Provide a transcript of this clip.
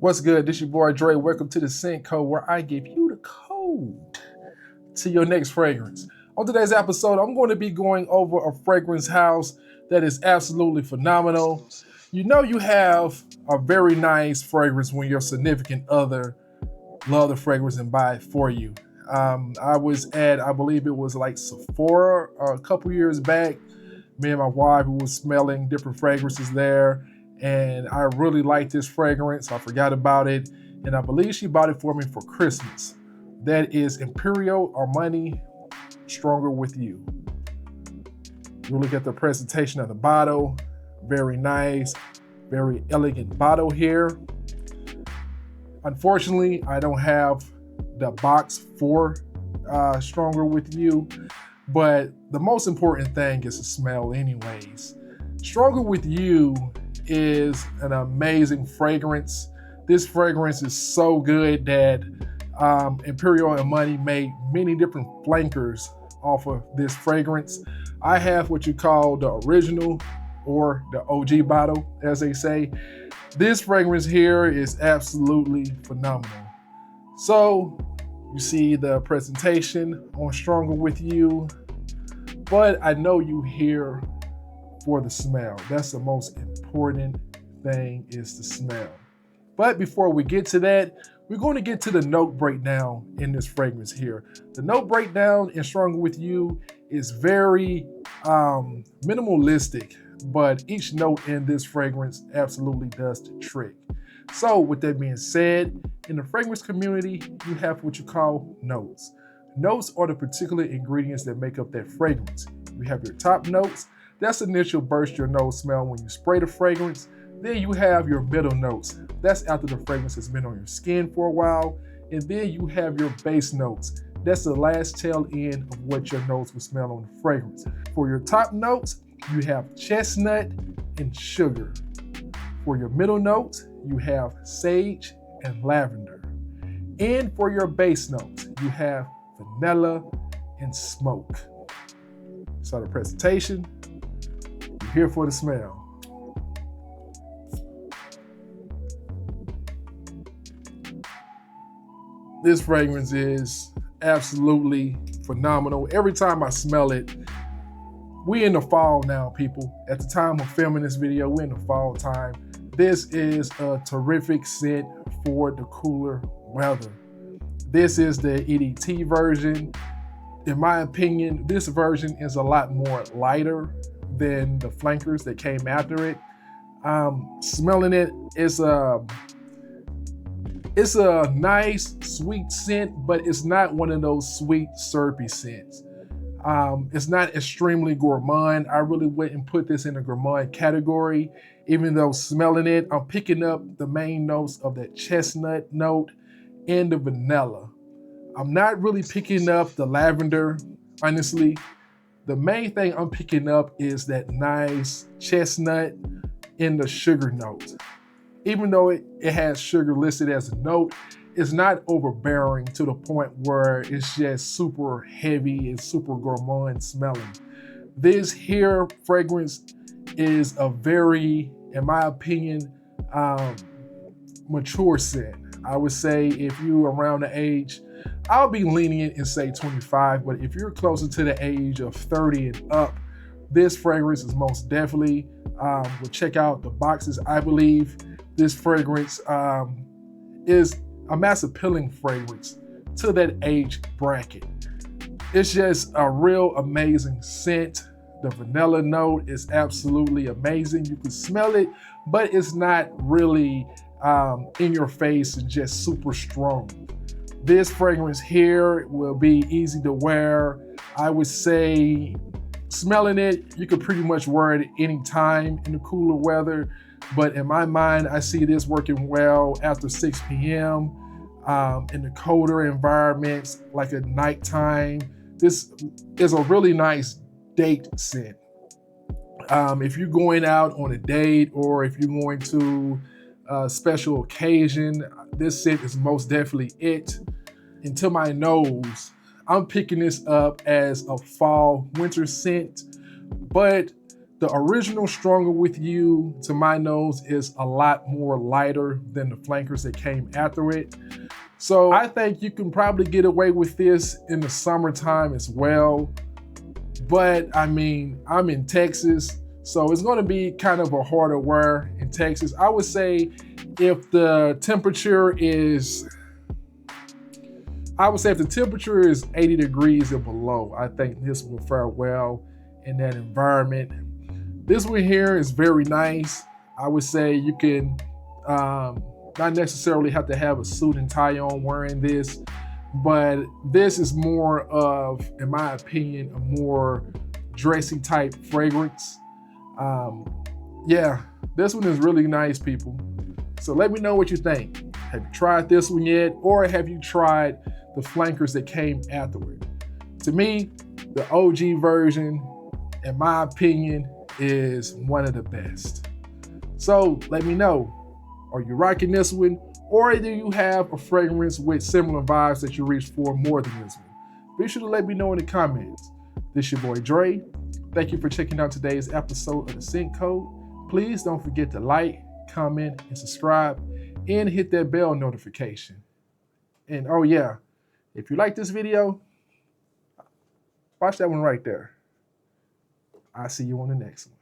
What's good? This your boy Dre. Welcome to the Scent Code, where I give you the code to your next fragrance. On today's episode, I'm going to be going over a fragrance house that is absolutely phenomenal. You know you have a very nice fragrance when your significant other love the fragrance and buy it for you. I was at, I believe it was like Sephora a couple years back. Me and my wife was smelling different fragrances there, and I really liked this fragrance. I forgot about it, and I believe she bought it for me for Christmas. That is Imperial Armani Stronger With You. You look at the presentation of the bottle, very nice, very elegant bottle here. Unfortunately, I don't have the box for Stronger With You, but the most important thing is the smell anyways. Stronger With You is an amazing fragrance. This fragrance is so good that Imperial Armani made many different flankers off of this fragrance. I have what you call the original or the OG bottle, as they say. This fragrance here is absolutely phenomenal. So you see the presentation on Stronger With You, but I know you here for the smell. That's the most important thing, is the smell. But before we get to that, we're going to get to the note breakdown in this fragrance here. The note breakdown in Stronger With You is very minimalistic, but each note in this fragrance absolutely does the trick. So with that being said, in the fragrance community, you have what you call notes. Notes are the particular ingredients that make up that fragrance. You have your top notes. That's the initial burst your nose smell when you spray the fragrance. Then you have your middle notes. That's after the fragrance has been on your skin for a while. And then you have your base notes. That's the last tail end of what your nose will smell on the fragrance. For your top notes, you have chestnut and sugar. For your middle notes, you have sage and lavender. And for your base notes, you have vanilla and smoke. So the presentation, you're here for the smell. This fragrance is absolutely phenomenal. Every time I smell it, we in the fall now, people. At the time of filming this video, we're in the fall time. This is a terrific scent for the cooler weather. This is the EDT version. In my opinion, this version is a lot more lighter than the flankers that came after it. Smelling it, it's a nice, sweet scent, but it's not one of those sweet, syrupy scents. It's not extremely gourmand. I really wouldn't put this in the gourmand category, even though smelling it, I'm picking up the main notes of that chestnut note and the vanilla. I'm not really picking up the lavender, honestly. The main thing I'm picking up is that nice chestnut and the sugar note. Even though it has sugar listed as a note, it's not overbearing to the point where it's just super heavy and super gourmand smelling. This here fragrance is a very, in my opinion, mature scent. I would say if you're around the age, I'll be lenient and say 25, but if you're closer to the age of 30 and up, this fragrance is most definitely, we'll check out the boxes. I believe this fragrance is a mass appealing fragrance to that age bracket. It's just a real amazing scent. The vanilla note is absolutely amazing. You can smell it, but it's not really in your face and just super strong. This fragrance here will be easy to wear. I would say smelling it, you could pretty much wear it any time in the cooler weather. But in my mind, I see this working well after 6 p.m. In the colder environments, like at nighttime. This is a really nice date scent. If you're going out on a date or if you're going to a special occasion, this scent is most definitely it. And to my nose, I'm picking this up as a fall winter scent, but The original Stronger With You, to my nose, is a lot more lighter than the flankers that came after it. So I think you can probably get away with this in the summertime as well. But I mean, I'm in Texas, so it's gonna be kind of a harder wear in Texas. I would say if the temperature is, 80 degrees or below, I think this will fare well in that environment. This one here is very nice. I would say you can not necessarily have to have a suit and tie on wearing this, but this is more of, in my opinion, a more dressy type fragrance. Yeah, this one is really nice, people. So let me know what you think. Have you tried this one yet? Or have you tried the flankers that came afterward? To me, the OG version, in my opinion, is one of the best. So let me know, are you rocking this one? Or do you have a fragrance with similar vibes that you reach for more than this one? Be sure to let me know in the comments. This your boy Dre. Thank you for checking out today's episode of The Scent Code. Please don't forget to like, comment, and subscribe, and hit that bell notification. And oh yeah, if you like this video, watch that one right there. I'll see you on the next one.